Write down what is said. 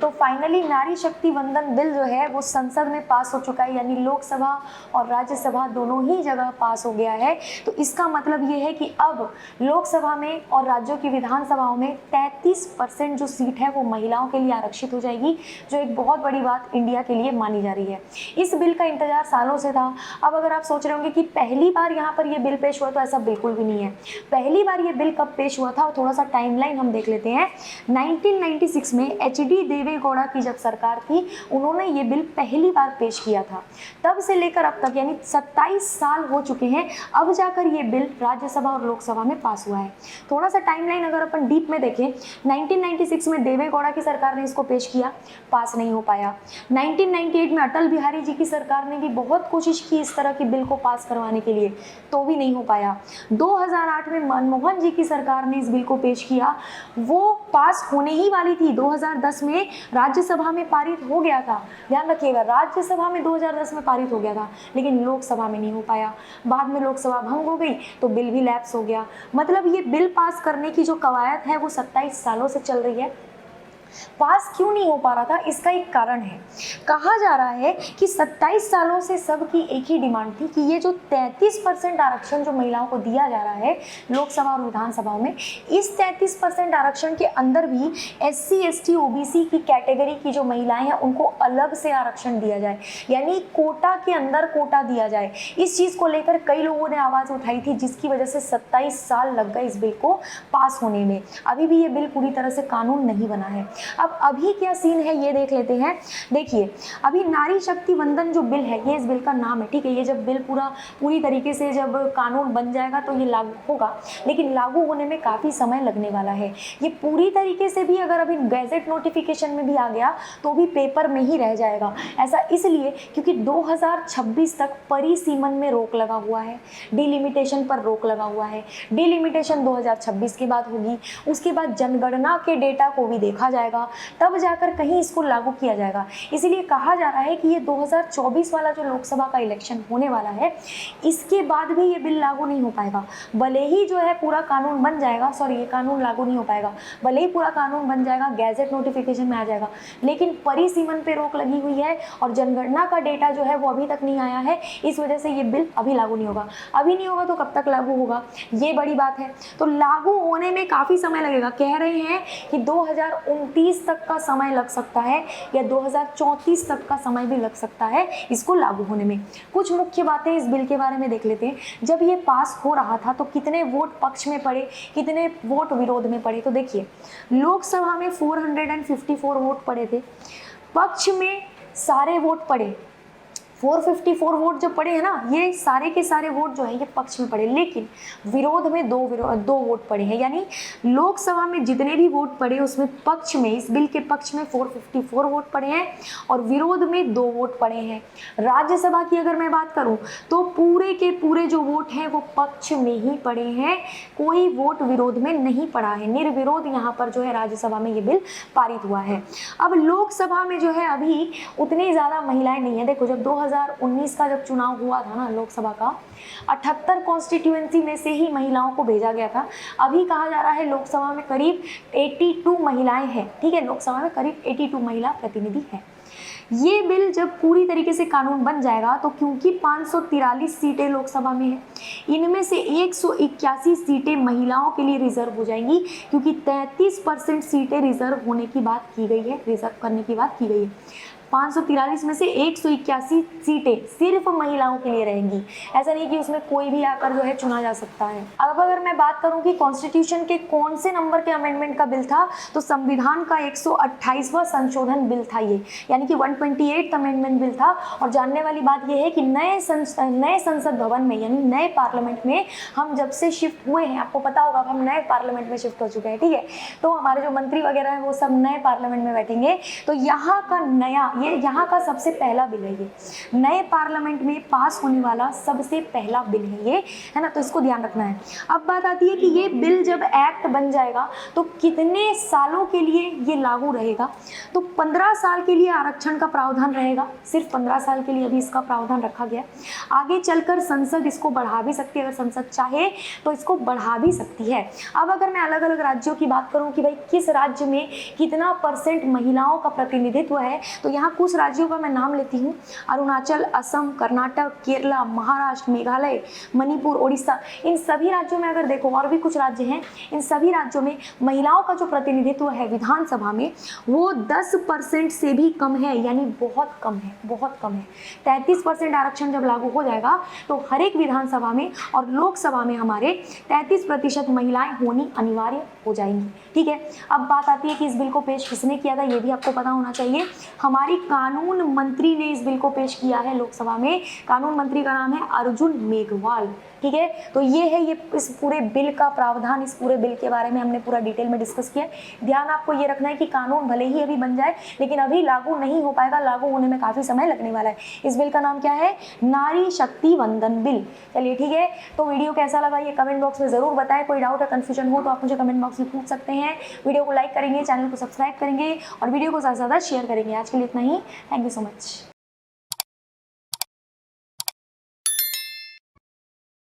तो फाइनली नारी शक्ति वंदन बिल जो है वो संसद में पास हो चुका है, यानी लोकसभा और राज्यसभा दोनों ही जगह पास हो गया है। तो इसका मतलब ये है कि अब लोकसभा में और राज्यों की विधानसभाओं में 33% जो सीट है वो महिलाओं के लिए आरक्षित हो जाएगी, जो एक बहुत बड़ी बात इंडिया के लिए मानी जा रही है। इस बिल का इंतजार सालों से था। अब अगर आप सोच रहे होंगे कि पहली बार यहाँ पर ये बिल पेश हुआ, तो ऐसा बिल्कुल भी नहीं है। पहली बार ये बिल कब पेश हुआ था, और थोड़ा सा टाइमलाइन हम देख लेते हैं। 1996 में एच.डी. देवेगौड़ा की जब सरकार थी, उन्होंने ये बिल पहली बार पेश किया था। तब से लेकर अब तक यानी 27 साल हो चुके हैं, अब जाकर ये बिल राज्यसभा और लोकसभा में पास हुआ है। थोड़ा सा टाइमलाइन अगर अपन डीप में देखें, 1996 में देवेगौड़ा की सरकार ने इसको पेश किया, पास नहीं हो पाया। 1998 में अटल बिहारी जी की सरकार ने भी बहुत कोशिश की इस तरह की बिल को पास करवाने के लिए, तो भी नहीं हो पाया। 2008 में मनमोहन जी की सरकार ने इस बिल को पेश किया, वो पास होने ही वाली थी। 2010 में राज्यसभा में पारित हो गया था, ध्यान रखिएगा, राज्यसभा में 2010 में पारित हो गया था, लेकिन लोकसभा में नहीं हो पाया। बाद में लोकसभा भंग हो गई तो बिल भी लैप्स हो गया। मतलब ये बिल पास करने की जो कवायद है वो 27 सालों से चल रही है। पास क्यों नहीं हो पा रहा था, इसका एक कारण है। कहा जा रहा है कि 27 सालों से सबकी एक ही डिमांड थी कि ये जो 33% आरक्षण जो महिलाओं को दिया जा रहा है लोकसभा और विधानसभाओं में, इस 33% आरक्षण के अंदर भी SC, ST, OBC की कैटेगरी की जो महिलाएं हैं उनको अलग से आरक्षण दिया जाए, यानी कोटा के अंदर कोटा दिया जाए। इस चीज़ को लेकर कई लोगों ने आवाज़ उठाई थी, जिसकी वजह से 27 साल लग गए इस बिल को पास होने में। अभी भी ये बिल पूरी तरह से कानून नहीं बना है। अब अभी क्या सीन है ये देख लेते हैं। देखिए, अभी नारी शक्ति वंदन जो बिल है, ये इस बिल का नाम है, ठीक है। ये जब बिल पूरी तरीके से जब कानून बन जाएगा तो ये लागू होगा, लेकिन लागू होने में काफ़ी समय लगने वाला है। ये पूरी तरीके से भी अगर अभी गैजेट नोटिफिकेशन में भी आ गया तो भी पेपर में ही रह जाएगा। ऐसा इसलिए क्योंकि 2026 तक परिसीमन में रोक लगा हुआ है, डिलिमिटेशन पर रोक लगा हुआ है। डिलिमिटेशन 2026 के बाद होगी, उसके बाद जनगणना के डेटा को भी देखा जाएगा, तब जाकर कहीं इसको लागू किया जाएगा। इसीलिए कहा जा रहा है कि ये 2024 वाला जो लोकसभा का इलेक्शन होने वाला है, इसके बाद भी ये बिल लागू नहीं हो पाएगा। भले ही जो है पूरा कानून बन जाएगा, सॉरी ये कानून लागू नहीं हो पाएगा, भले ही पूरा कानून बन जाएगा, गैजेट नोटिफिकेशन में आ जाएगा, लेकिन परिसीमन पे रोक लगी हुई है और जनगणना का डेटा जो है वो अभी तक नहीं आया है। इस वजह से ये बिल अभी लागू नहीं होगा। अभी नहीं होगा तो कब तक लागू होगा, ये बड़ी बात है। तो लागू होने में काफ़ी समय लगेगा। कह रहे हैं कि 2029 तक का समय लग सकता है या 2034 तक का समय भी लग सकता है इसको लागू होने में। कुछ मुख्य बातें इस बिल के बारे में देख लेते हैं। जब ये पास हो रहा था तो कितने वोट पक्ष में पड़े, कितने वोट विरोध में पड़े, तो देखिए लोकसभा में 454 वोट पड़े थे, पक्ष में सारे वोट पड़े 454 वोट जो पड़े हैं ना, ये सारे के सारे वोट जो है ये पक्ष में पड़े, लेकिन विरोध में दो वोट पड़े हैं। यानी लोकसभा में जितने भी वोट पड़े उसमें पक्ष में, इस बिल के पक्ष में 454 वोट पड़े हैं और विरोध में 2 वोट पड़े हैं। राज्यसभा की अगर मैं बात करूं तो पूरे के पूरे जो वोट हैं वो पक्ष में ही पड़े हैं, कोई वोट विरोध में नहीं पड़ा है। निर्विरोध यहाँ पर जो है राज्यसभा में ये बिल पारित हुआ है। अब लोकसभा में जो है अभी उतनी ज़्यादा महिलाएं नहीं है। देखो, जब 2019 का जब चुनाव हुआ था ना लोकसभा का, 78 कॉन्स्टिट्यूएंसी में से ही महिलाओं को भेजा गया था। अभी कहा जा रहा है लोकसभा में करीब 82 महिलाएं हैं, ठीक है, लोकसभा में करीब 82 महिला प्रतिनिधि हैं। ये बिल जब पूरी तरीके से कानून बन जाएगा तो क्योंकि 543 सीटें लोकसभा में हैं, इनमें से 181 सीटें महिलाओं के लिए रिजर्व हो जाएंगी, क्योंकि 33% सीटें रिजर्व होने की बात की गई है, रिजर्व करने की बात की गई है। 543 में से 181 सीटें सिर्फ महिलाओं के लिए रहेंगी। ऐसा नहीं कि उसमें कोई भी आकर जो है चुना जा सकता है। अब अगर मैं बात करूं कि कॉन्स्टिट्यूशन के कौन से नंबर के अमेंडमेंट का बिल था, तो संविधान का 128वां संशोधन बिल था ये, यानी कि 128th अमेंडमेंट बिल था। और जानने वाली बात यह है कि नए संसद भवन में, यानी नए पार्लियामेंट में हम जब से शिफ्ट हुए हैं, आपको पता होगा हम नए पार्लियामेंट में शिफ्ट हो चुके हैं, ठीक है, तो हमारे जो मंत्री वगैरह हैं वो सब नए पार्लियामेंट में बैठेंगे। तो यहाँ का नया ये यहाँ का सबसे पहला बिल है, ये नए पार्लियामेंट में पास होने वाला सबसे पहला बिल है ये, है ना, तो इसको ध्यान रखना है। अब बात आती है कि ये बिल जब एक्ट बन जाएगा तो कितने सालों के लिए ये लागू रहेगा। तो 15 साल के लिए आरक्षण का प्रावधान रहेगा, सिर्फ 15 साल के लिए अभी इसका प्रावधान रखा गया। आगे चलकर संसद इसको बढ़ा भी सकती है, अगर संसद चाहे तो इसको बढ़ा भी सकती है। अब अगर मैं अलग अलग राज्यों की बात करूं कि भाई किस राज्य में कितना % महिलाओं का प्रतिनिधित्व है, तो यहाँ कुछ राज्यों का मैं नाम लेती हूँ। अरुणाचल, असम, कर्नाटक, केरला, महाराष्ट्र, मेघालय, मणिपुर, उड़ीसा, इन सभी राज्यों में अगर देखो, और भी कुछ राज्य हैं, इन सभी राज्यों में महिलाओं का जो प्रतिनिधित्व है विधानसभा में वो 10% से भी कम है, यानी बहुत कम है, बहुत कम है। 33% आरक्षण जब लागू हो जाएगा तो हर एक विधानसभा में और लोकसभा में हमारे 33% महिलाएं होनी अनिवार्य हो जाएंगी। ठीक है, अब बात आती है कि इस बिल को पेश किसने किया था, ये भी आपको पता होना चाहिए। हमारी कानून मंत्री ने इस बिल को पेश किया है लोकसभा में। कानून मंत्री का नाम है अर्जुन मेघवाल। ठीक है, तो ये है ये इस पूरे बिल का प्रावधान, इस पूरे बिल के बारे में हमने पूरा डिटेल में डिस्कस किया। ध्यान आपको ये रखना है कि कानून भले ही अभी बन जाए लेकिन अभी लागू नहीं हो पाएगा, लागू होने में काफ़ी समय लगने वाला है। इस बिल का नाम क्या है, नारी शक्ति वंदन बिल। चलिए ठीक है, तो वीडियो कैसा लगा ये कमेंट बॉक्स में ज़रूर बताएं। कोई डाउट या कन्फ्यूजन हो तो आप मुझे कमेंट बॉक्स में पूछ सकते हैं। वीडियो को लाइक करेंगे, चैनल को सब्सक्राइब करेंगे और वीडियो को ज़्यादा से ज़्यादा शेयर करेंगे। आज के लिए इतना ही, थैंक यू सो मच।